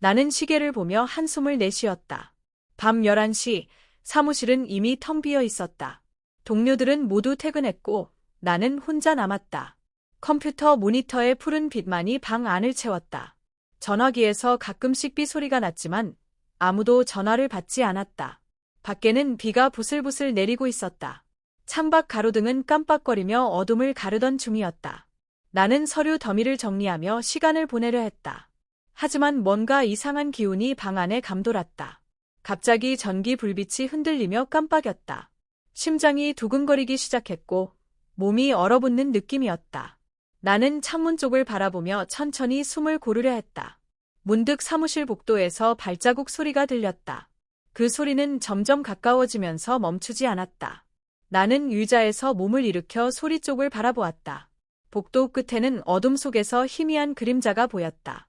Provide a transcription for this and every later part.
나는 시계를 보며 한숨을 내쉬었다. 밤 11시, 사무실은 이미 텅 비어 있었다. 동료들은 모두 퇴근했고 나는 혼자 남았다. 컴퓨터 모니터의 푸른 빛만이 방 안을 채웠다. 전화기에서 가끔씩 삐 소리가 났지만 아무도 전화를 받지 않았다. 밖에는 비가 부슬부슬 내리고 있었다. 창밖 가로등은 깜빡거리며 어둠을 가르던 중이었다. 나는 서류 더미를 정리하며 시간을 보내려 했다. 하지만 뭔가 이상한 기운이 방 안에 감돌았다. 갑자기 전기 불빛이 흔들리며 깜빡였다. 심장이 두근거리기 시작했고 몸이 얼어붙는 느낌이었다. 나는 창문 쪽을 바라보며 천천히 숨을 고르려 했다. 문득 사무실 복도에서 발자국 소리가 들렸다. 그 소리는 점점 가까워지면서 멈추지 않았다. 나는 의자에서 몸을 일으켜 소리 쪽을 바라보았다. 복도 끝에는 어둠 속에서 희미한 그림자가 보였다.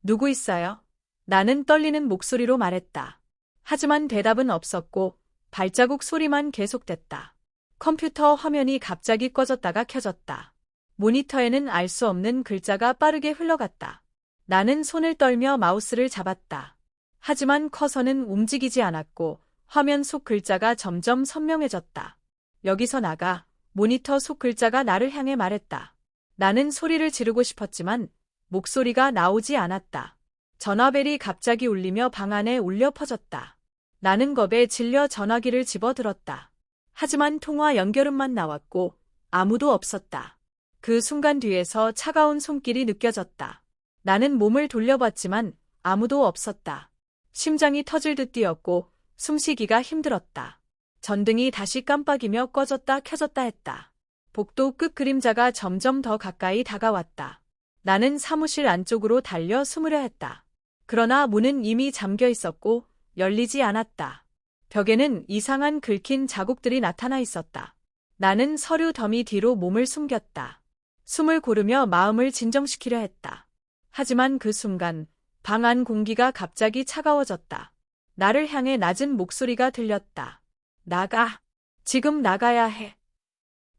누구 있어요? 나는 떨리는 목소리로 말했다. 하지만 대답은 없었고 발자국 소리만 계속됐다. 컴퓨터 화면이 갑자기 꺼졌다가 켜졌다. 모니터에는 알 수 없는 글자가 빠르게 흘러갔다. 나는 손을 떨며 마우스를 잡았다. 하지만 커서는 움직이지 않았고 화면 속 글자가 점점 선명해졌다. 여기서 나가. 모니터 속 글자가 나를 향해 말했다. 나는 소리를 지르고 싶었지만 목소리가 나오지 않았다. 전화벨이 갑자기 울리며 방 안에 울려 퍼졌다. 나는 겁에 질려 전화기를 집어들었다. 하지만 통화 연결음만 나왔고 아무도 없었다. 그 순간 뒤에서 차가운 손길이 느껴졌다. 나는 몸을 돌려봤지만 아무도 없었다. 심장이 터질 듯 뛰었고 숨쉬기가 힘들었다. 전등이 다시 깜빡이며 꺼졌다 켜졌다 했다. 복도 끝 그림자가 점점 더 가까이 다가왔다. 나는 사무실 안쪽으로 달려 숨으려 했다. 그러나 문은 이미 잠겨 있었고 열리지 않았다. 벽에는 이상한 긁힌 자국들이 나타나 있었다. 나는 서류 더미 뒤로 몸을 숨겼다. 숨을 고르며 마음을 진정시키려 했다. 하지만 그 순간 방 안 공기가 갑자기 차가워졌다. 나를 향해 낮은 목소리가 들렸다. 나가. 지금 나가야 해.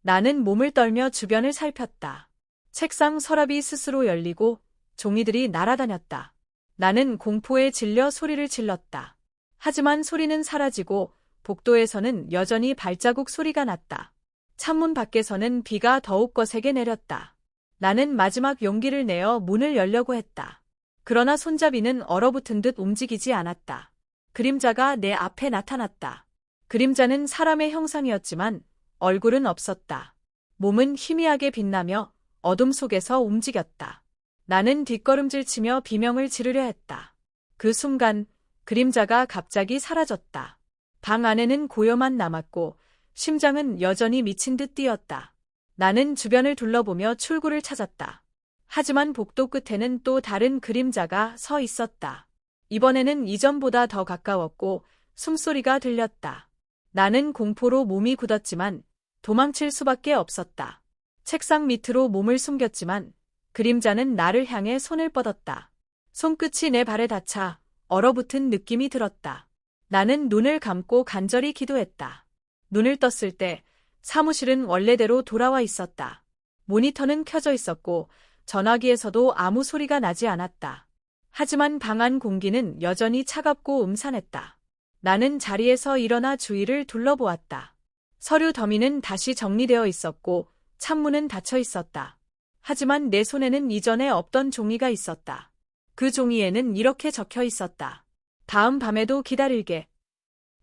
나는 몸을 떨며 주변을 살폈다. 책상 서랍이 스스로 열리고 종이들이 날아다녔다. 나는 공포에 질려 소리를 질렀다. 하지만 소리는 사라지고 복도에서는 여전히 발자국 소리가 났다. 창문 밖에서는 비가 더욱 거세게 내렸다. 나는 마지막 용기를 내어 문을 열려고 했다. 그러나 손잡이는 얼어붙은 듯 움직이지 않았다. 그림자가 내 앞에 나타났다. 그림자는 사람의 형상이었지만 얼굴은 없었다. 몸은 희미하게 빛나며 어둠 속에서 움직였다. 나는 뒷걸음질 치며 비명을 지르려 했다. 그 순간 그림자가 갑자기 사라졌다. 방 안에는 고요만 남았고 심장은 여전히 미친 듯 뛰었다. 나는 주변을 둘러보며 출구를 찾았다. 하지만 복도 끝에는 또 다른 그림자가 서 있었다. 이번에는 이전보다 더 가까웠고 숨소리가 들렸다. 나는 공포로 몸이 굳었지만 도망칠 수밖에 없었다. 책상 밑으로 몸을 숨겼지만 그림자는 나를 향해 손을 뻗었다. 손끝이 내 발에 닿자 얼어붙은 느낌이 들었다. 나는 눈을 감고 간절히 기도했다. 눈을 떴을 때 사무실은 원래대로 돌아와 있었다. 모니터는 켜져 있었고 전화기에서도 아무 소리가 나지 않았다. 하지만 방 안 공기는 여전히 차갑고 음산했다. 나는 자리에서 일어나 주위를 둘러보았다. 서류 더미는 다시 정리되어 있었고 창문은 닫혀 있었다. 하지만 내 손에는 이전에 없던 종이가 있었다. 그 종이에는 이렇게 적혀 있었다. 다음 밤에도 기다릴게.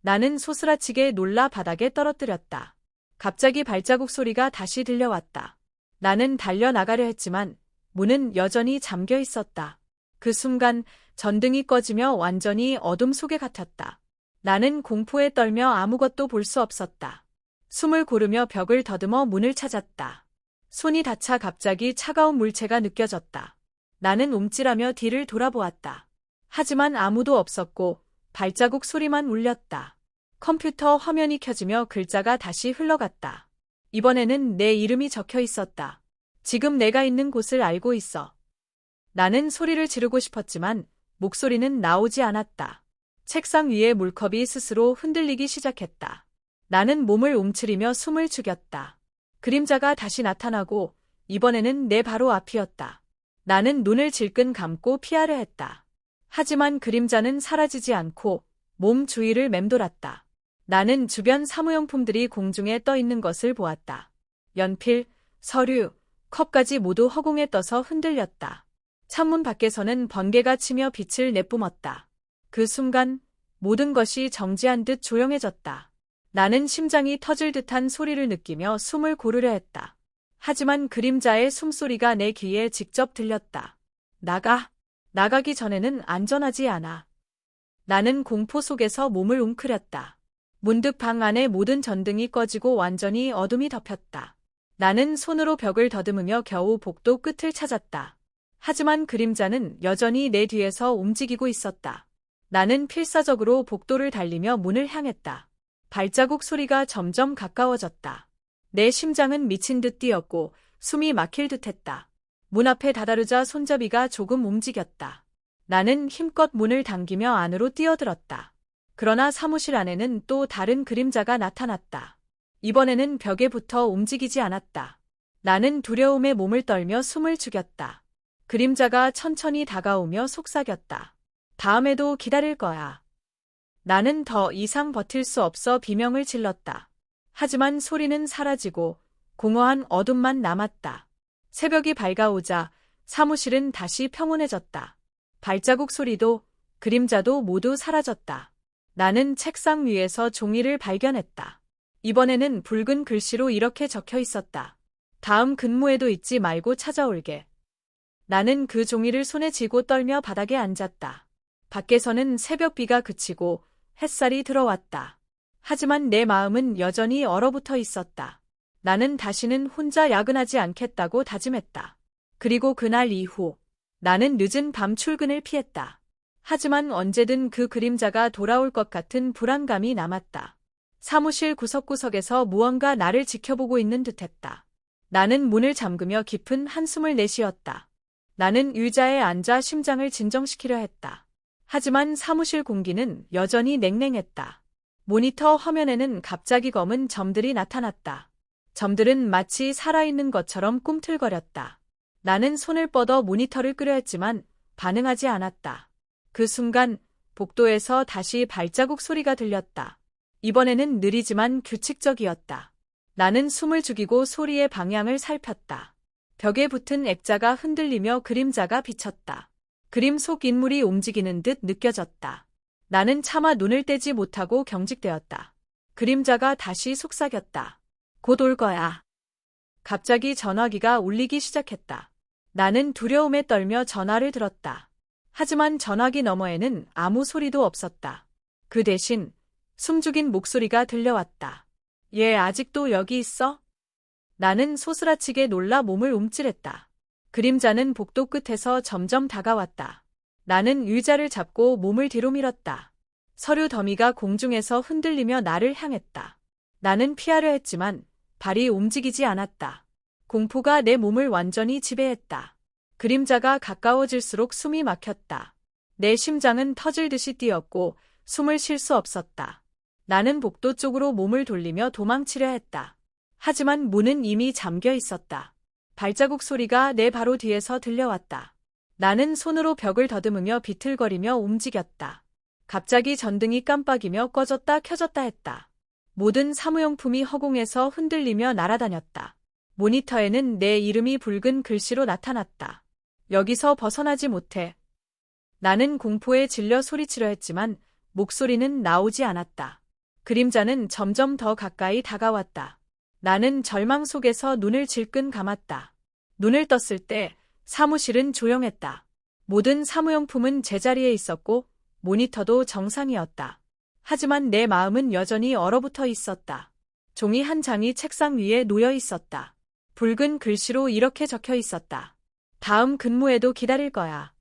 나는 소스라치게 놀라 바닥에 떨어뜨렸다. 갑자기 발자국 소리가 다시 들려왔다. 나는 달려나가려 했지만 문은 여전히 잠겨 있었다. 그 순간 전등이 꺼지며 완전히 어둠 속에 갇혔다. 나는 공포에 떨며 아무것도 볼 수 없었다. 숨을 고르며 벽을 더듬어 문을 찾았다. 손이 닿자 갑자기 차가운 물체가 느껴졌다. 나는 움찔하며 뒤를 돌아보았다. 하지만 아무도 없었고 발자국 소리만 울렸다. 컴퓨터 화면이 켜지며 글자가 다시 흘러갔다. 이번에는 내 이름이 적혀 있었다. 지금 내가 있는 곳을 알고 있어. 나는 소리를 지르고 싶었지만 목소리는 나오지 않았다. 책상 위에 물컵이 스스로 흔들리기 시작했다. 나는 몸을 움츠리며 숨을 죽였다. 그림자가 다시 나타나고 이번에는 내 바로 앞이었다. 나는 눈을 질끈 감고 피하려 했다. 하지만 그림자는 사라지지 않고 몸 주위를 맴돌았다. 나는 주변 사무용품들이 공중에 떠 있는 것을 보았다. 연필, 서류, 컵까지 모두 허공에 떠서 흔들렸다. 창문 밖에서는 번개가 치며 빛을 내뿜었다. 그 순간 모든 것이 정지한 듯 조용해졌다. 나는 심장이 터질 듯한 소리를 느끼며 숨을 고르려 했다. 하지만 그림자의 숨소리가 내 귀에 직접 들렸다. 나가기 전에는 안전하지 않아. 나는 공포 속에서 몸을 웅크렸다. 문득 방 안의 모든 전등이 꺼지고 완전히 어둠이 덮였다. 나는 손으로 벽을 더듬으며 겨우 복도 끝을 찾았다. 하지만 그림자는 여전히 내 뒤에서 움직이고 있었다. 나는 필사적으로 복도를 달리며 문을 향했다. 발자국 소리가 점점 가까워졌다. 내 심장은 미친 듯 뛰었고 숨이 막힐 듯 했다. 문 앞에 다다르자 손잡이가 조금 움직였다. 나는 힘껏 문을 당기며 안으로 뛰어들었다. 그러나 사무실 안에는 또 다른 그림자가 나타났다. 이번에는 벽에 붙어 움직이지 않았다. 나는 두려움에 몸을 떨며 숨을 죽였다. 그림자가 천천히 다가오며 속삭였다. 다음에도 기다릴 거야. 나는 더 이상 버틸 수 없어 비명을 질렀다. 하지만 소리는 사라지고 공허한 어둠만 남았다. 새벽이 밝아오자 사무실은 다시 평온해졌다. 발자국 소리도 그림자도 모두 사라졌다. 나는 책상 위에서 종이를 발견했다. 이번에는 붉은 글씨로 이렇게 적혀 있었다. 다음 근무에도 잊지 말고 찾아올게. 나는 그 종이를 손에 쥐고 떨며 바닥에 앉았다. 밖에서는 새벽비가 그치고 햇살이 들어왔다. 하지만 내 마음은 여전히 얼어붙어 있었다. 나는 다시는 혼자 야근하지 않겠다고 다짐했다. 그리고 그날 이후 나는 늦은 밤 출근을 피했다. 하지만 언제든 그 그림자가 돌아올 것 같은 불안감이 남았다. 사무실 구석구석에서 무언가 나를 지켜보고 있는 듯했다. 나는 문을 잠그며 깊은 한숨을 내쉬었다. 나는 의자에 앉아 심장을 진정시키려 했다. 하지만 사무실 공기는 여전히 냉랭했다. 모니터 화면에는 갑자기 검은 점들이 나타났다. 점들은 마치 살아있는 것처럼 꿈틀거렸다. 나는 손을 뻗어 모니터를 끄려 했지만 반응하지 않았다. 그 순간 복도에서 다시 발자국 소리가 들렸다. 이번에는 느리지만 규칙적이었다. 나는 숨을 죽이고 소리의 방향을 살폈다. 벽에 붙은 액자가 흔들리며 그림자가 비쳤다. 그림 속 인물이 움직이는 듯 느껴졌다. 나는 차마 눈을 떼지 못하고 경직되었다. 그림자가 다시 속삭였다. 곧 올 거야. 갑자기 전화기가 울리기 시작했다. 나는 두려움에 떨며 전화를 들었다. 하지만 전화기 너머에는 아무 소리도 없었다. 그 대신 숨죽인 목소리가 들려왔다. 얘 아직도 여기 있어? 나는 소스라치게 놀라 몸을 움찔했다. 그림자는 복도 끝에서 점점 다가왔다. 나는 의자를 잡고 몸을 뒤로 밀었다. 서류 더미가 공중에서 흔들리며 나를 향했다. 나는 피하려 했지만 발이 움직이지 않았다. 공포가 내 몸을 완전히 지배했다. 그림자가 가까워질수록 숨이 막혔다. 내 심장은 터질 듯이 뛰었고 숨을 쉴 수 없었다. 나는 복도 쪽으로 몸을 돌리며 도망치려 했다. 하지만 문은 이미 잠겨 있었다. 발자국 소리가 내 바로 뒤에서 들려왔다. 나는 손으로 벽을 더듬으며 비틀거리며 움직였다. 갑자기 전등이 깜빡이며 꺼졌다 켜졌다 했다. 모든 사무용품이 허공에서 흔들리며 날아다녔다. 모니터에는 내 이름이 붉은 글씨로 나타났다. 여기서 벗어나지 못해. 나는 공포에 질려 소리치려 했지만 목소리는 나오지 않았다. 그림자는 점점 더 가까이 다가왔다. 나는 절망 속에서 눈을 질끈 감았다. 눈을 떴을 때 사무실은 조용했다. 모든 사무용품은 제자리에 있었고 모니터도 정상이었다. 하지만 내 마음은 여전히 얼어붙어 있었다. 종이 한 장이 책상 위에 놓여 있었다. 붉은 글씨로 이렇게 적혀 있었다. 다음 근무에도 기다릴 거야.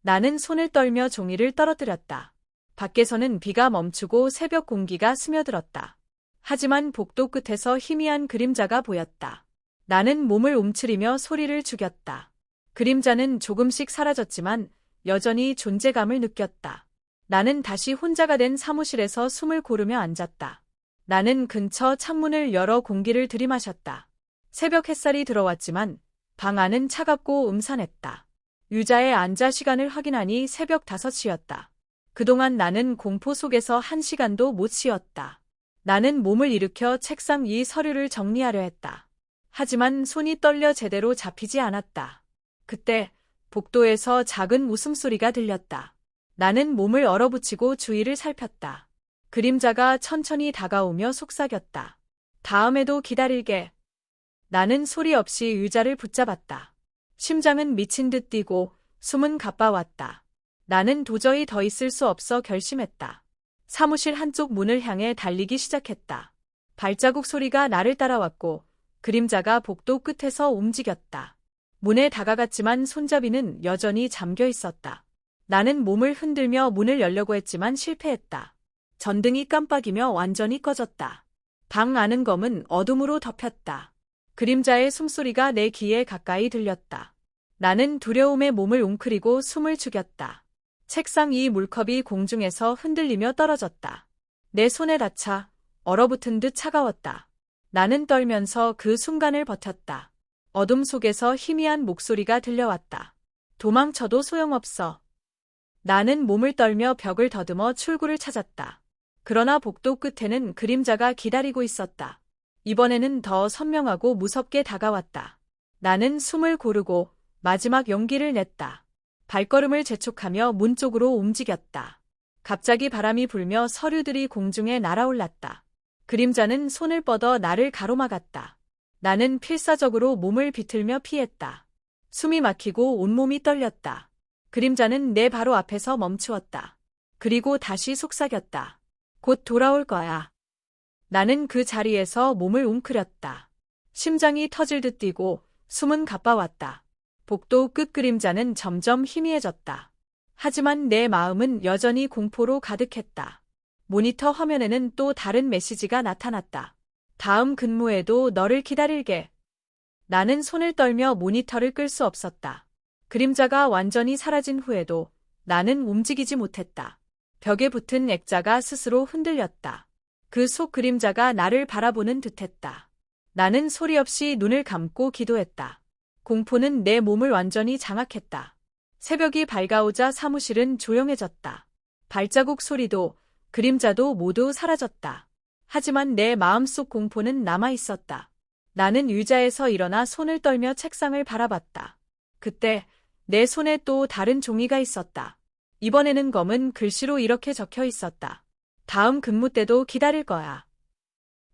나는 손을 떨며 종이를 떨어뜨렸다. 밖에서는 비가 멈추고 새벽 공기가 스며들었다. 하지만 복도 끝에서 희미한 그림자가 보였다. 나는 몸을 움츠리며 소리를 죽였다. 그림자는 조금씩 사라졌지만 여전히 존재감을 느꼈다. 나는 다시 혼자가 된 사무실에서 숨을 고르며 앉았다. 나는 근처 창문을 열어 공기를 들이마셨다. 새벽 햇살이 들어왔지만 방 안은 차갑고 음산했다. 의자에 앉아 시간을 확인하니 새벽 5시였다. 그동안 나는 공포 속에서 1시간도 못 쉬었다. 나는 몸을 일으켜 책상 위 서류를 정리하려 했다. 하지만 손이 떨려 제대로 잡히지 않았다. 그때 복도에서 작은 웃음소리가 들렸다. 나는 몸을 얼어붙이고 주위를 살폈다. 그림자가 천천히 다가오며 속삭였다. 다음에도 기다릴게. 나는 소리 없이 의자를 붙잡았다. 심장은 미친 듯 뛰고 숨은 가빠왔다. 나는 도저히 더 있을 수 없어 결심했다. 사무실 한쪽 문을 향해 달리기 시작했다. 발자국 소리가 나를 따라왔고 그림자가 복도 끝에서 움직였다. 문에 다가갔지만 손잡이는 여전히 잠겨 있었다. 나는 몸을 흔들며 문을 열려고 했지만 실패했다. 전등이 깜빡이며 완전히 꺼졌다. 방 안은 검은 어둠으로 덮였다. 그림자의 숨소리가 내 귀에 가까이 들렸다. 나는 두려움에 몸을 웅크리고 숨을 죽였다. 책상 위 물컵이 공중에서 흔들리며 떨어졌다. 내 손에 닿자 얼어붙은 듯 차가웠다. 나는 떨면서 그 순간을 버텼다. 어둠 속에서 희미한 목소리가 들려왔다. 도망쳐도 소용없어. 나는 몸을 떨며 벽을 더듬어 출구를 찾았다. 그러나 복도 끝에는 그림자가 기다리고 있었다. 이번에는 더 선명하고 무섭게 다가왔다. 나는 숨을 고르고 마지막 용기를 냈다. 발걸음을 재촉하며 문 쪽으로 움직였다. 갑자기 바람이 불며 서류들이 공중에 날아올랐다. 그림자는 손을 뻗어 나를 가로막았다. 나는 필사적으로 몸을 비틀며 피했다. 숨이 막히고 온몸이 떨렸다. 그림자는 내 바로 앞에서 멈추었다. 그리고 다시 속삭였다. 곧 돌아올 거야. 나는 그 자리에서 몸을 웅크렸다. 심장이 터질 듯 뛰고 숨은 가빠왔다. 복도 끝 그림자는 점점 희미해졌다. 하지만 내 마음은 여전히 공포로 가득했다. 모니터 화면에는 또 다른 메시지가 나타났다. 다음 근무에도 너를 기다릴게. 나는 손을 떨며 모니터를 끌 수 없었다. 그림자가 완전히 사라진 후에도 나는 움직이지 못했다. 벽에 붙은 액자가 스스로 흔들렸다. 그 속 그림자가 나를 바라보는 듯했다. 나는 소리 없이 눈을 감고 기도했다. 공포는 내 몸을 완전히 장악했다. 새벽이 밝아오자 사무실은 조용해졌다. 발자국 소리도 그림자도 모두 사라졌다. 하지만 내 마음속 공포는 남아있었다. 나는 의자에서 일어나 손을 떨며 책상을 바라봤다. 그때 내 손에 또 다른 종이가 있었다. 이번에는 검은 글씨로 이렇게 적혀 있었다. 다음 근무 때도 기다릴 거야.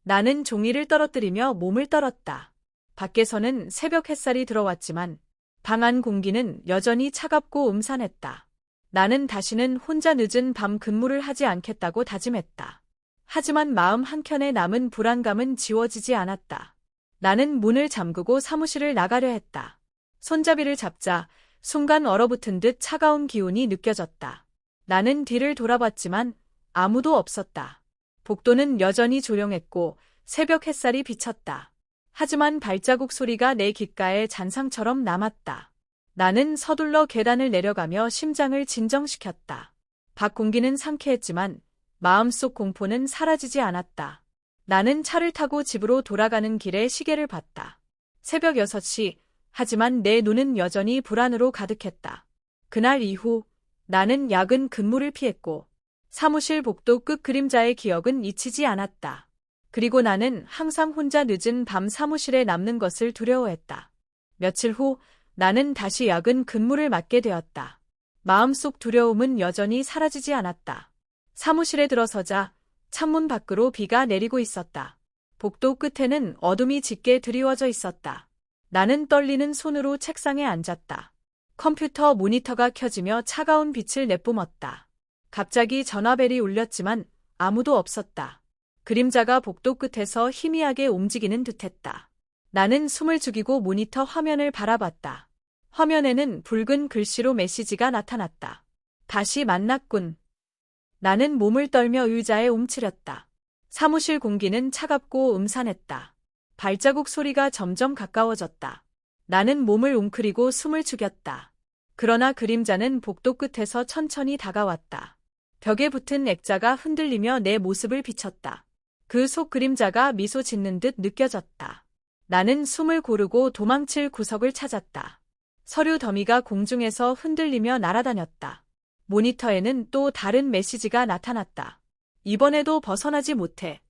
나는 종이를 떨어뜨리며 몸을 떨었다. 밖에서는 새벽 햇살이 들어왔지만 방 안 공기는 여전히 차갑고 음산했다. 나는 다시는 혼자 늦은 밤 근무를 하지 않겠다고 다짐했다. 하지만 마음 한켠에 남은 불안감은 지워지지 않았다. 나는 문을 잠그고 사무실을 나가려 했다. 손잡이를 잡자 순간 얼어붙은 듯 차가운 기운이 느껴졌다. 나는 뒤를 돌아봤지만 아무도 없었다. 복도는 여전히 조용했고 새벽 햇살이 비쳤다. 하지만 발자국 소리가 내 귓가에 잔상처럼 남았다. 나는 서둘러 계단을 내려가며 심장을 진정시켰다. 밖 공기는 상쾌했지만 마음속 공포는 사라지지 않았다. 나는 차를 타고 집으로 돌아가는 길에 시계를 봤다. 새벽 6시, 하지만 내 눈은 여전히 불안으로 가득했다. 그날 이후 나는 야근 근무를 피했고 사무실 복도 끝 그림자의 기억은 잊히지 않았다. 그리고 나는 항상 혼자 늦은 밤 사무실에 남는 것을 두려워했다. 며칠 후 나는 다시 야근 근무를 맡게 되었다. 마음속 두려움은 여전히 사라지지 않았다. 사무실에 들어서자 창문 밖으로 비가 내리고 있었다. 복도 끝에는 어둠이 짙게 드리워져 있었다. 나는 떨리는 손으로 책상에 앉았다. 컴퓨터 모니터가 켜지며 차가운 빛을 내뿜었다. 갑자기 전화벨이 울렸지만 아무도 없었다. 그림자가 복도 끝에서 희미하게 움직이는 듯했다. 나는 숨을 죽이고 모니터 화면을 바라봤다. 화면에는 붉은 글씨로 메시지가 나타났다. 다시 만났군. 나는 몸을 떨며 의자에 움츠렸다. 사무실 공기는 차갑고 음산했다. 발자국 소리가 점점 가까워졌다. 나는 몸을 웅크리고 숨을 죽였다. 그러나 그림자는 복도 끝에서 천천히 다가왔다. 벽에 붙은 액자가 흔들리며 내 모습을 비쳤다. 그 속 그림자가 미소 짓는 듯 느껴졌다. 나는 숨을 고르고 도망칠 구석을 찾았다. 서류 더미가 공중에서 흔들리며 날아다녔다. 모니터에는 또 다른 메시지가 나타났다. 이번에도 벗어나지 못해.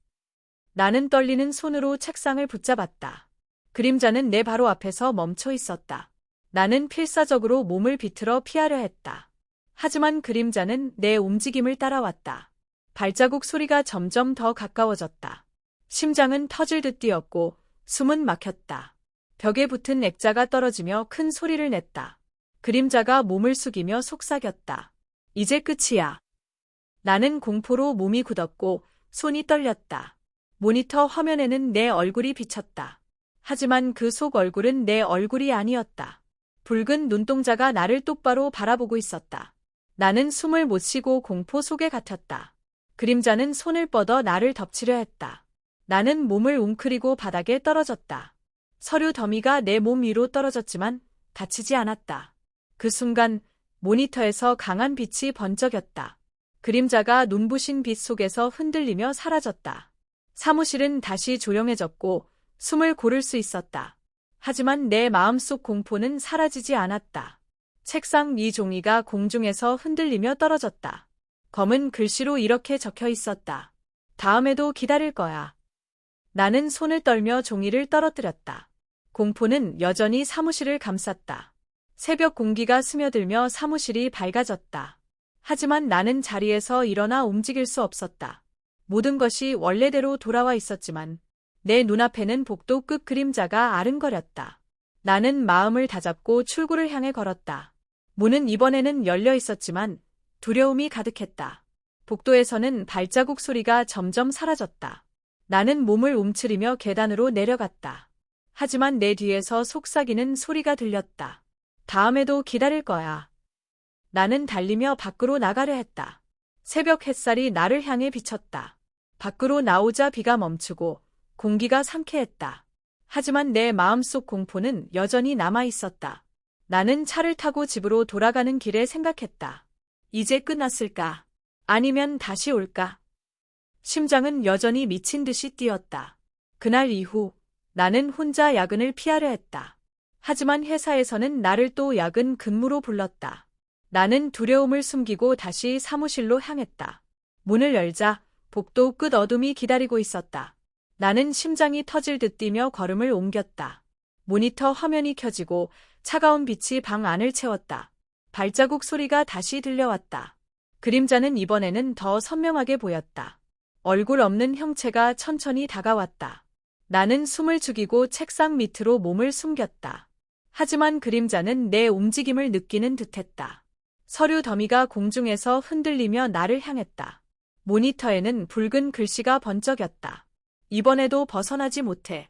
나는 떨리는 손으로 책상을 붙잡았다. 그림자는 내 바로 앞에서 멈춰 있었다. 나는 필사적으로 몸을 비틀어 피하려 했다. 하지만 그림자는 내 움직임을 따라왔다. 발자국 소리가 점점 더 가까워졌다. 심장은 터질 듯 뛰었고 숨은 막혔다. 벽에 붙은 액자가 떨어지며 큰 소리를 냈다. 그림자가 몸을 숙이며 속삭였다. 이제 끝이야. 나는 공포로 몸이 굳었고 손이 떨렸다. 모니터 화면에는 내 얼굴이 비쳤다. 하지만 그 속 얼굴은 내 얼굴이 아니었다. 붉은 눈동자가 나를 똑바로 바라보고 있었다. 나는 숨을 못 쉬고 공포 속에 갇혔다. 그림자는 손을 뻗어 나를 덮치려 했다. 나는 몸을 웅크리고 바닥에 떨어졌다. 서류 더미가 내 몸 위로 떨어졌지만 다치지 않았다. 그 순간 모니터에서 강한 빛이 번쩍였다. 그림자가 눈부신 빛 속에서 흔들리며 사라졌다. 사무실은 다시 조용해졌고 숨을 고를 수 있었다. 하지만 내 마음속 공포는 사라지지 않았다. 책상 위 종이가 공중에서 흔들리며 떨어졌다. 검은 글씨로 이렇게 적혀 있었다. 다음에도 기다릴 거야. 나는 손을 떨며 종이를 떨어뜨렸다. 공포는 여전히 사무실을 감쌌다. 새벽 공기가 스며들며 사무실이 밝아졌다. 하지만 나는 자리에서 일어나 움직일 수 없었다. 모든 것이 원래대로 돌아와 있었지만 내 눈앞에는 복도 끝 그림자가 아른거렸다. 나는 마음을 다잡고 출구를 향해 걸었다. 문은 이번에는 열려 있었지만 두려움이 가득했다. 복도에서는 발자국 소리가 점점 사라졌다. 나는 몸을 움츠리며 계단으로 내려갔다. 하지만 내 뒤에서 속삭이는 소리가 들렸다. 다음에도 기다릴 거야. 나는 달리며 밖으로 나가려 했다. 새벽 햇살이 나를 향해 비쳤다. 밖으로 나오자 비가 멈추고 공기가 상쾌했다. 하지만 내 마음속 공포는 여전히 남아 있었다. 나는 차를 타고 집으로 돌아가는 길에 생각했다. 이제 끝났을까? 아니면 다시 올까? 심장은 여전히 미친 듯이 뛰었다. 그날 이후 나는 혼자 야근을 피하려 했다. 하지만 회사에서는 나를 또 야근 근무로 불렀다. 나는 두려움을 숨기고 다시 사무실로 향했다. 문을 열자 복도 끝 어둠이 기다리고 있었다. 나는 심장이 터질 듯 뛰며 걸음을 옮겼다. 모니터 화면이 켜지고 차가운 빛이 방 안을 채웠다. 발자국 소리가 다시 들려왔다. 그림자는 이번에는 더 선명하게 보였다. 얼굴 없는 형체가 천천히 다가왔다. 나는 숨을 죽이고 책상 밑으로 몸을 숨겼다. 하지만 그림자는 내 움직임을 느끼는 듯했다. 서류 더미가 공중에서 흔들리며 나를 향했다. 모니터에는 붉은 글씨가 번쩍였다. 이번에도 벗어나지 못해.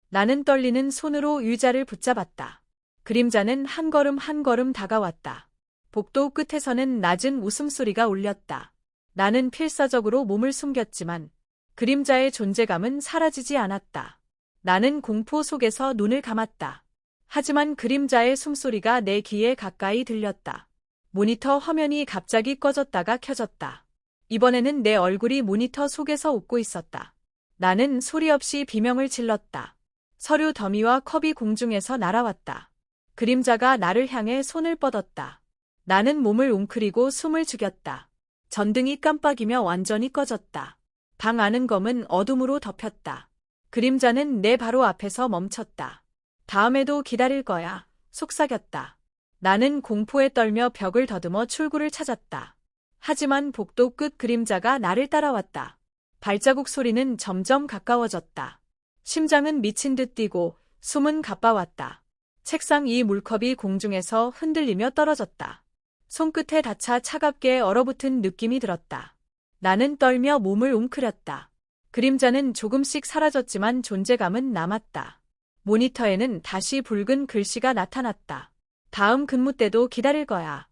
나는 떨리는 손으로 의자를 붙잡았다. 그림자는 한 걸음 한 걸음 다가왔다. 복도 끝에서는 낮은 웃음소리가 울렸다. 나는 필사적으로 몸을 숨겼지만 그림자의 존재감은 사라지지 않았다. 나는 공포 속에서 눈을 감았다. 하지만 그림자의 숨소리가 내 귀에 가까이 들렸다. 모니터 화면이 갑자기 꺼졌다가 켜졌다. 이번에는 내 얼굴이 모니터 속에서 웃고 있었다. 나는 소리 없이 비명을 질렀다. 서류 더미와 컵이 공중에서 날아왔다. 그림자가 나를 향해 손을 뻗었다. 나는 몸을 웅크리고 숨을 죽였다. 전등이 깜빡이며 완전히 꺼졌다. 방 안은 검은 어둠으로 덮였다. 그림자는 내 바로 앞에서 멈췄다. 다음에도 기다릴 거야. 속삭였다. 나는 공포에 떨며 벽을 더듬어 출구를 찾았다. 하지만 복도 끝 그림자가 나를 따라왔다. 발자국 소리는 점점 가까워졌다. 심장은 미친 듯 뛰고 숨은 가빠왔다. 책상 위 물컵이 공중에서 흔들리며 떨어졌다. 손끝에 닿자 차갑게 얼어붙은 느낌이 들었다. 나는 떨며 몸을 웅크렸다. 그림자는 조금씩 사라졌지만 존재감은 남았다. 모니터에는 다시 붉은 글씨가 나타났다. 다음 근무 때도 기다릴 거야.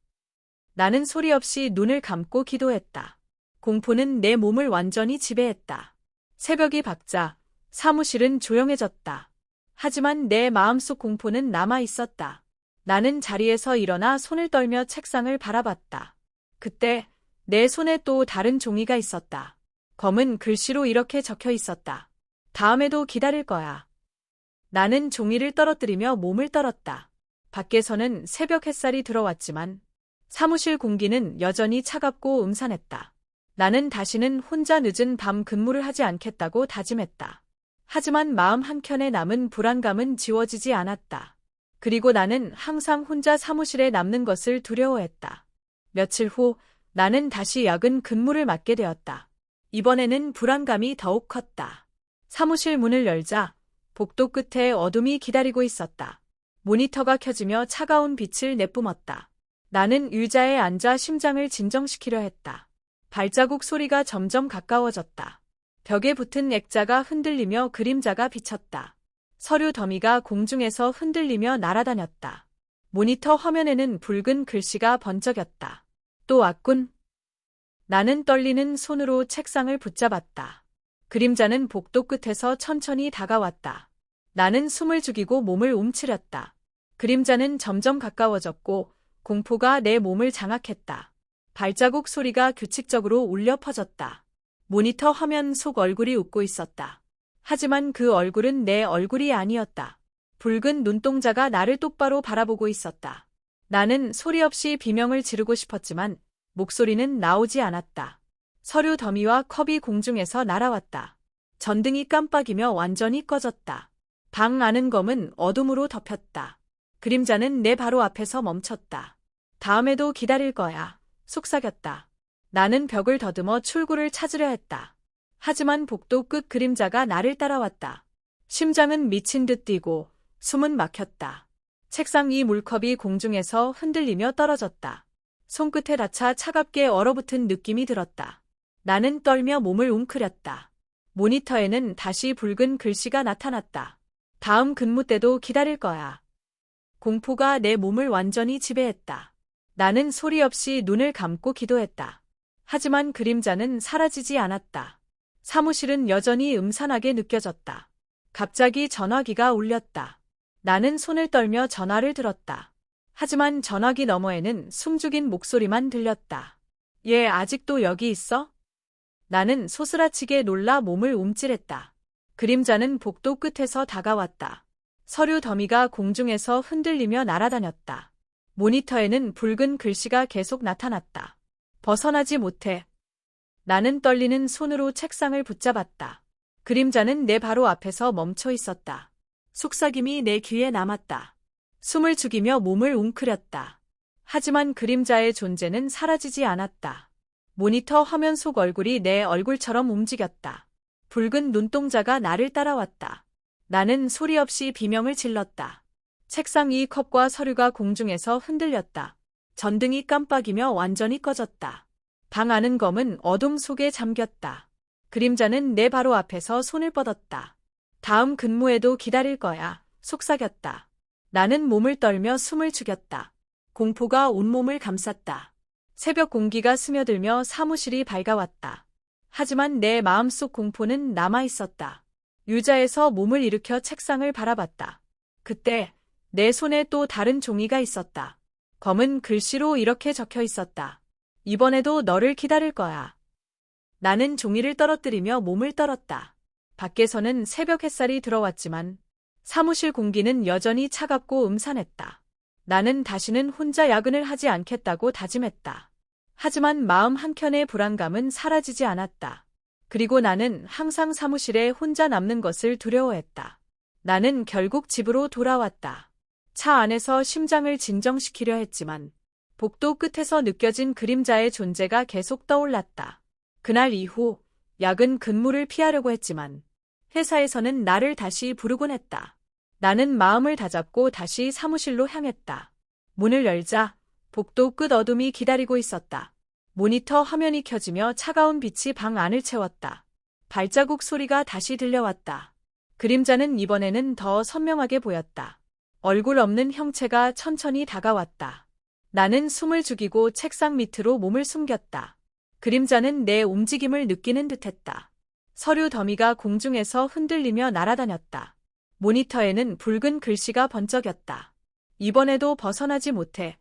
나는 소리 없이 눈을 감고 기도했다. 공포는 내 몸을 완전히 지배했다. 새벽이 밝자 사무실은 조용해졌다. 하지만 내 마음속 공포는 남아 있었다. 나는 자리에서 일어나 손을 떨며 책상을 바라봤다. 그때 내 손에 또 다른 종이가 있었다. 검은 글씨로 이렇게 적혀 있었다. 다음에도 기다릴 거야. 나는 종이를 떨어뜨리며 몸을 떨었다. 밖에서는 새벽 햇살이 들어왔지만 사무실 공기는 여전히 차갑고 음산했다. 나는 다시는 혼자 늦은 밤 근무를 하지 않겠다고 다짐했다. 하지만 마음 한켠에 남은 불안감은 지워지지 않았다. 그리고 나는 항상 혼자 사무실에 남는 것을 두려워했다. 며칠 후 나는 다시 야근 근무를 맡게 되었다. 이번에는 불안감이 더욱 컸다. 사무실 문을 열자 복도 끝에 어둠이 기다리고 있었다. 모니터가 켜지며 차가운 빛을 내뿜었다. 나는 의자에 앉아 심장을 진정시키려 했다. 발자국 소리가 점점 가까워졌다. 벽에 붙은 액자가 흔들리며 그림자가 비쳤다. 서류 더미가 공중에서 흔들리며 날아다녔다. 모니터 화면에는 붉은 글씨가 번쩍였다. 또 왔군. 나는 떨리는 손으로 책상을 붙잡았다. 그림자는 복도 끝에서 천천히 다가왔다. 나는 숨을 죽이고 몸을 움츠렸다. 그림자는 점점 가까워졌고 공포가 내 몸을 장악했다. 발자국 소리가 규칙적으로 울려 퍼졌다. 모니터 화면 속 얼굴이 웃고 있었다. 하지만 그 얼굴은 내 얼굴이 아니었다. 붉은 눈동자가 나를 똑바로 바라보고 있었다. 나는 소리 없이 비명을 지르고 싶었지만 목소리는 나오지 않았다. 서류 더미와 컵이 공중에서 날아왔다. 전등이 깜빡이며 완전히 꺼졌다. 방 안은 검은 어둠으로 덮였다. 그림자는 내 바로 앞에서 멈췄다. 다음에도 기다릴 거야. 속삭였다. 나는 벽을 더듬어 출구를 찾으려 했다. 하지만 복도 끝 그림자가 나를 따라왔다. 심장은 미친 듯 뛰고 숨은 막혔다. 책상 위 물컵이 공중에서 흔들리며 떨어졌다. 손끝에 닿아 차갑게 얼어붙은 느낌이 들었다. 나는 떨며 몸을 웅크렸다. 모니터에는 다시 붉은 글씨가 나타났다. 다음 근무 때도 기다릴 거야. 공포가 내 몸을 완전히 지배했다. 나는 소리 없이 눈을 감고 기도했다. 하지만 그림자는 사라지지 않았다. 사무실은 여전히 음산하게 느껴졌다. 갑자기 전화기가 울렸다. 나는 손을 떨며 전화를 들었다. 하지만 전화기 너머에는 숨죽인 목소리만 들렸다. 얘 아직도 여기 있어? 나는 소스라치게 놀라 몸을 움찔했다. 그림자는 복도 끝에서 다가왔다. 서류 더미가 공중에서 흔들리며 날아다녔다. 모니터에는 붉은 글씨가 계속 나타났다. 벗어나지 못해. 나는 떨리는 손으로 책상을 붙잡았다. 그림자는 내 바로 앞에서 멈춰 있었다. 속삭임이 내 귀에 남았다. 숨을 죽이며 몸을 웅크렸다. 하지만 그림자의 존재는 사라지지 않았다. 모니터 화면 속 얼굴이 내 얼굴처럼 움직였다. 붉은 눈동자가 나를 따라왔다. 나는 소리 없이 비명을 질렀다. 책상 위 컵과 서류가 공중에서 흔들렸다. 전등이 깜빡이며 완전히 꺼졌다. 방 안은 검은 어둠 속에 잠겼다. 그림자는 내 바로 앞에서 손을 뻗었다. 다음 근무에도 기다릴 거야. 속삭였다. 나는 몸을 떨며 숨을 죽였다. 공포가 온몸을 감쌌다. 새벽 공기가 스며들며 사무실이 밝아왔다. 하지만 내 마음속 공포는 남아있었다. 의자에서 몸을 일으켜 책상을 바라봤다. 그때 내 손에 또 다른 종이가 있었다. 검은 글씨로 이렇게 적혀 있었다. 이번에도 너를 기다릴 거야. 나는 종이를 떨어뜨리며 몸을 떨었다. 밖에서는 새벽 햇살이 들어왔지만 사무실 공기는 여전히 차갑고 음산했다. 나는 다시는 혼자 야근을 하지 않겠다고 다짐했다. 하지만 마음 한켠의 불안감은 사라지지 않았다. 그리고 나는 항상 사무실에 혼자 남는 것을 두려워했다. 나는 결국 집으로 돌아왔다. 차 안에서 심장을 진정시키려 했지만 복도 끝에서 느껴진 그림자의 존재가 계속 떠올랐다. 그날 이후 야근 근무를 피하려고 했지만 회사에서는 나를 다시 부르곤 했다. 나는 마음을 다잡고 다시 사무실로 향했다. 문을 열자 복도 끝 어둠이 기다리고 있었다. 모니터 화면이 켜지며 차가운 빛이 방 안을 채웠다. 발자국 소리가 다시 들려왔다. 그림자는 이번에는 더 선명하게 보였다. 얼굴 없는 형체가 천천히 다가왔다. 나는 숨을 죽이고 책상 밑으로 몸을 숨겼다. 그림자는 내 움직임을 느끼는 듯했다. 서류 더미가 공중에서 흔들리며 날아다녔다. 모니터에는 붉은 글씨가 번쩍였다. 이번에도 벗어나지 못해.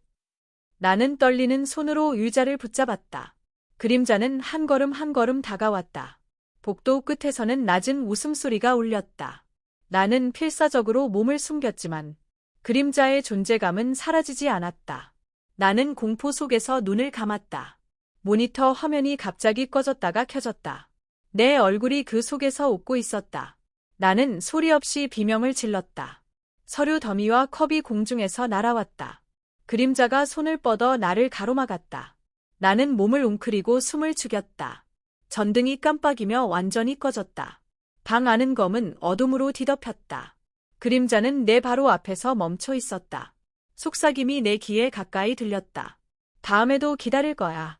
나는 떨리는 손으로 의자를 붙잡았다. 그림자는 한 걸음 한 걸음 다가왔다. 복도 끝에서는 낮은 웃음소리가 울렸다. 나는 필사적으로 몸을 숨겼지만 그림자의 존재감은 사라지지 않았다. 나는 공포 속에서 눈을 감았다. 모니터 화면이 갑자기 꺼졌다가 켜졌다. 내 얼굴이 그 속에서 웃고 있었다. 나는 소리 없이 비명을 질렀다. 서류 더미와 컵이 공중에서 날아왔다. 그림자가 손을 뻗어 나를 가로막았다. 나는 몸을 웅크리고 숨을 죽였다. 전등이 깜빡이며 완전히 꺼졌다. 방 안은 검은 어둠으로 뒤덮였다. 그림자는 내 바로 앞에서 멈춰 있었다. 속삭임이 내 귀에 가까이 들렸다. 다음에도 기다릴 거야.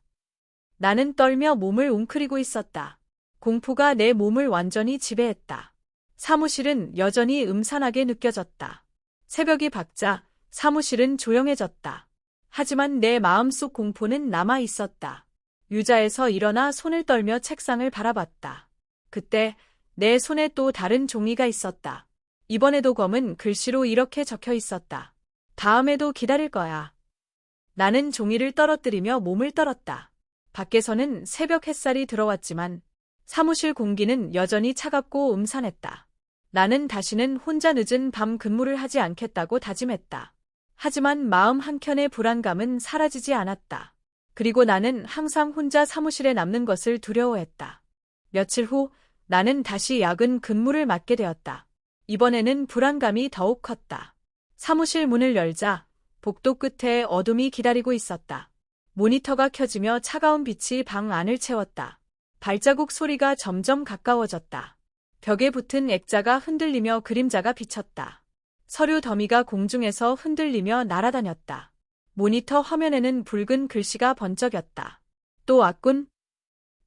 나는 떨며 몸을 웅크리고 있었다. 공포가 내 몸을 완전히 지배했다. 사무실은 여전히 음산하게 느껴졌다. 새벽이 밝자 사무실은 조용해졌다. 하지만 내 마음속 공포는 남아 있었다. 의자에서 일어나 손을 떨며 책상을 바라봤다. 그때 내 손에 또 다른 종이가 있었다. 이번에도 검은 글씨로 이렇게 적혀 있었다. 다음에도 기다릴 거야. 나는 종이를 떨어뜨리며 몸을 떨었다. 밖에서는 새벽 햇살이 들어왔지만 사무실 공기는 여전히 차갑고 음산했다. 나는 다시는 혼자 늦은 밤 근무를 하지 않겠다고 다짐했다. 하지만 마음 한켠의 불안감은 사라지지 않았다. 그리고 나는 항상 혼자 사무실에 남는 것을 두려워했다. 며칠 후 나는 다시 야근 근무를 맡게 되었다. 이번에는 불안감이 더욱 컸다. 사무실 문을 열자 복도 끝에 어둠이 기다리고 있었다. 모니터가 켜지며 차가운 빛이 방 안을 채웠다. 발자국 소리가 점점 가까워졌다. 벽에 붙은 액자가 흔들리며 그림자가 비쳤다. 서류 더미가 공중에서 흔들리며 날아다녔다. 모니터 화면에는 붉은 글씨가 번쩍였다. 또 왔군.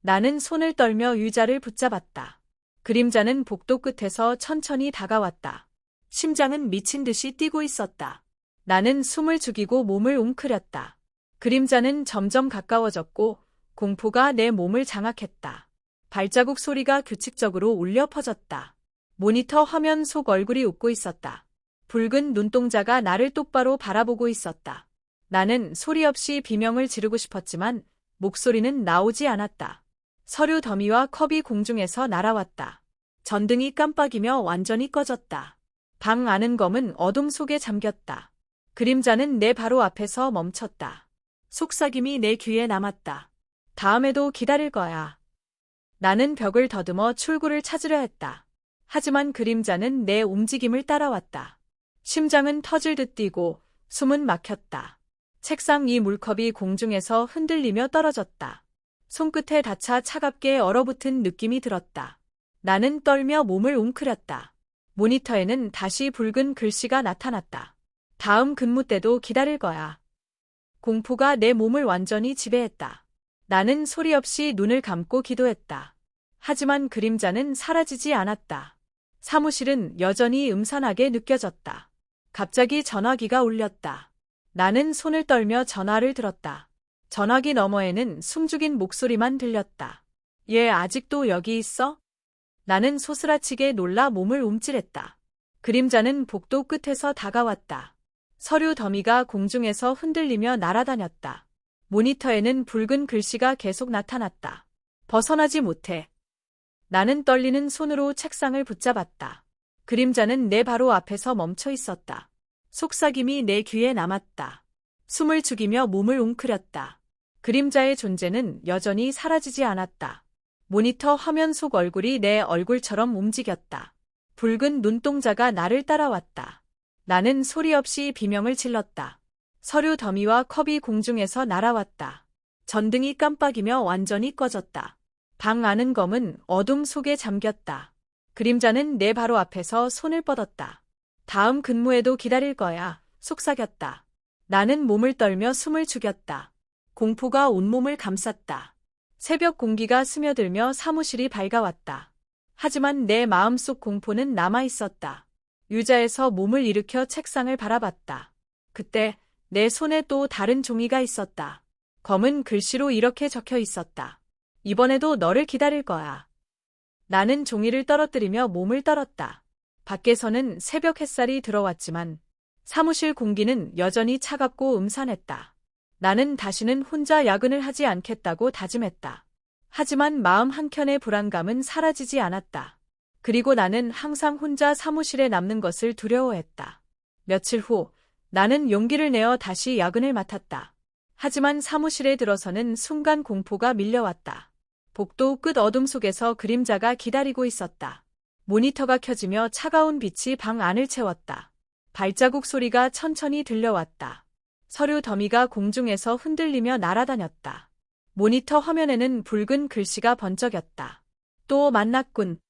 나는 손을 떨며 의자를 붙잡았다. 그림자는 복도 끝에서 천천히 다가왔다. 심장은 미친 듯이 뛰고 있었다. 나는 숨을 죽이고 몸을 웅크렸다. 그림자는 점점 가까워졌고 공포가 내 몸을 장악했다. 발자국 소리가 규칙적으로 울려 퍼졌다. 모니터 화면 속 얼굴이 웃고 있었다. 붉은 눈동자가 나를 똑바로 바라보고 있었다. 나는 소리 없이 비명을 지르고 싶었지만 목소리는 나오지 않았다. 서류 더미와 컵이 공중에서 날아왔다. 전등이 깜빡이며 완전히 꺼졌다. 방 안은 검은 어둠 속에 잠겼다. 그림자는 내 바로 앞에서 멈췄다. 속삭임이 내 귀에 남았다. 다음에도 기다릴 거야. 나는 벽을 더듬어 출구를 찾으려 했다. 하지만 그림자는 내 움직임을 따라왔다. 심장은 터질 듯 뛰고 숨은 막혔다. 책상 위 물컵이 공중에서 흔들리며 떨어졌다. 손끝에 닿자 차갑게 얼어붙은 느낌이 들었다. 나는 떨며 몸을 웅크렸다. 모니터에는 다시 붉은 글씨가 나타났다. 다음 근무 때도 기다릴 거야. 공포가 내 몸을 완전히 지배했다. 나는 소리 없이 눈을 감고 기도했다. 하지만 그림자는 사라지지 않았다. 사무실은 여전히 음산하게 느껴졌다. 갑자기 전화기가 울렸다. 나는 손을 떨며 전화를 들었다. 전화기 너머에는 숨죽인 목소리만 들렸다. 얘 아직도 여기 있어? 나는 소스라치게 놀라 몸을 움찔했다. 그림자는 복도 끝에서 다가왔다. 서류 더미가 공중에서 흔들리며 날아다녔다. 모니터에는 붉은 글씨가 계속 나타났다. 벗어나지 못해. 나는 떨리는 손으로 책상을 붙잡았다. 그림자는 내 바로 앞에서 멈춰 있었다. 속삭임이 내 귀에 남았다. 숨을 죽이며 몸을 웅크렸다. 그림자의 존재는 여전히 사라지지 않았다. 모니터 화면 속 얼굴이 내 얼굴처럼 움직였다. 붉은 눈동자가 나를 따라왔다. 나는 소리 없이 비명을 질렀다. 서류 더미와 컵이 공중에서 날아왔다. 전등이 깜빡이며 완전히 꺼졌다. 방 안은 검은 어둠 속에 잠겼다. 그림자는 내 바로 앞에서 손을 뻗었다. 다음 근무에도 기다릴 거야. 속삭였다. 나는 몸을 떨며 숨을 죽였다. 공포가 온몸을 감쌌다. 새벽 공기가 스며들며 사무실이 밝아왔다. 하지만 내 마음속 공포는 남아있었다. 의자에서 몸을 일으켜 책상을 바라봤다. 그때 내 손에 또 다른 종이가 있었다. 검은 글씨로 이렇게 적혀 있었다. 이번에도 너를 기다릴 거야. 나는 종이를 떨어뜨리며 몸을 떨었다. 밖에서는 새벽 햇살이 들어왔지만 사무실 공기는 여전히 차갑고 음산했다. 나는 다시는 혼자 야근을 하지 않겠다고 다짐했다. 하지만 마음 한켠의 불안감은 사라지지 않았다. 그리고 나는 항상 혼자 사무실에 남는 것을 두려워했다. 며칠 후 나는 용기를 내어 다시 야근을 맡았다. 하지만 사무실에 들어서는 순간 공포가 밀려왔다. 복도 끝 어둠 속에서 그림자가 기다리고 있었다. 모니터가 켜지며 차가운 빛이 방 안을 채웠다. 발자국 소리가 천천히 들려왔다. 서류 더미가 공중에서 흔들리며 날아다녔다. 모니터 화면에는 붉은 글씨가 번쩍였다. 또 만났군.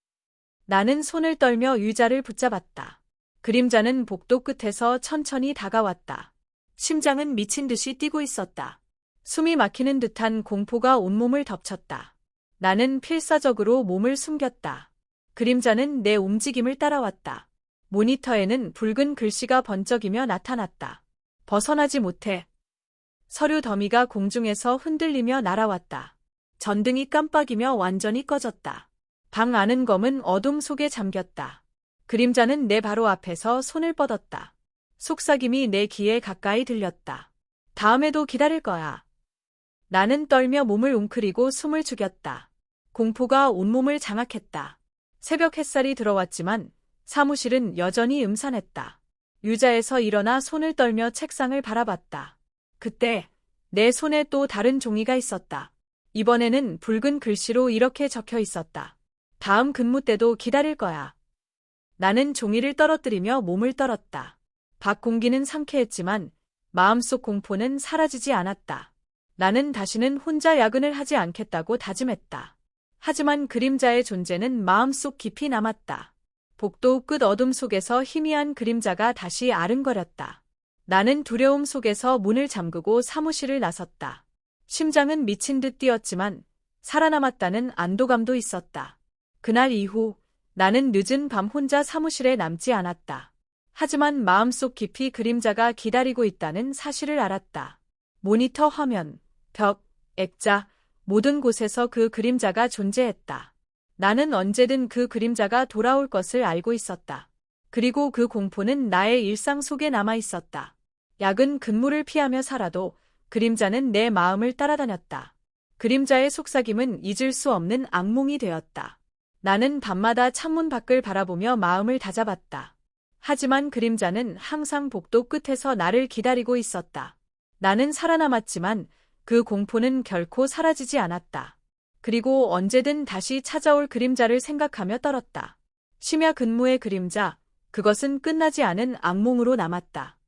나는 손을 떨며 의자를 붙잡았다. 그림자는 복도 끝에서 천천히 다가왔다. 심장은 미친 듯이 뛰고 있었다. 숨이 막히는 듯한 공포가 온몸을 덮쳤다. 나는 필사적으로 몸을 숨겼다. 그림자는 내 움직임을 따라왔다. 모니터에는 붉은 글씨가 번쩍이며 나타났다. 벗어나지 못해. 서류 더미가 공중에서 흔들리며 날아왔다. 전등이 깜빡이며 완전히 꺼졌다. 방 안은 검은 어둠 속에 잠겼다. 그림자는 내 바로 앞에서 손을 뻗었다. 속삭임이 내 귀에 가까이 들렸다. 다음에도 기다릴 거야. 나는 떨며 몸을 웅크리고 숨을 죽였다. 공포가 온몸을 장악했다. 새벽 햇살이 들어왔지만 사무실은 여전히 음산했다. 의자에서 일어나 손을 떨며 책상을 바라봤다. 그때 내 손에 또 다른 종이가 있었다. 이번에는 붉은 글씨로 이렇게 적혀 있었다. 다음 근무 때도 기다릴 거야. 나는 종이를 떨어뜨리며 몸을 떨었다. 밖 공기는 상쾌했지만 마음속 공포는 사라지지 않았다. 나는 다시는 혼자 야근을 하지 않겠다고 다짐했다. 하지만 그림자의 존재는 마음속 깊이 남았다. 복도 끝 어둠 속에서 희미한 그림자가 다시 아른거렸다. 나는 두려움 속에서 문을 잠그고 사무실을 나섰다. 심장은 미친 듯 뛰었지만 살아남았다는 안도감도 있었다. 그날 이후 나는 늦은 밤 혼자 사무실에 남지 않았다. 하지만 마음속 깊이 그림자가 기다리고 있다는 사실을 알았다. 모니터 화면, 벽, 액자, 모든 곳에서 그 그림자가 존재했다. 나는 언제든 그 그림자가 돌아올 것을 알고 있었다. 그리고 그 공포는 나의 일상 속에 남아 있었다. 야근 근무를 피하며 살아도 그림자는 내 마음을 따라다녔다. 그림자의 속삭임은 잊을 수 없는 악몽이 되었다. 나는 밤마다 창문 밖을 바라보며 마음을 다잡았다. 하지만 그림자는 항상 복도 끝에서 나를 기다리고 있었다. 나는 살아남았지만 그 공포는 결코 사라지지 않았다. 그리고 언제든 다시 찾아올 그림자를 생각하며 떨었다. 심야 근무의 그림자, 그것은 끝나지 않은 악몽으로 남았다.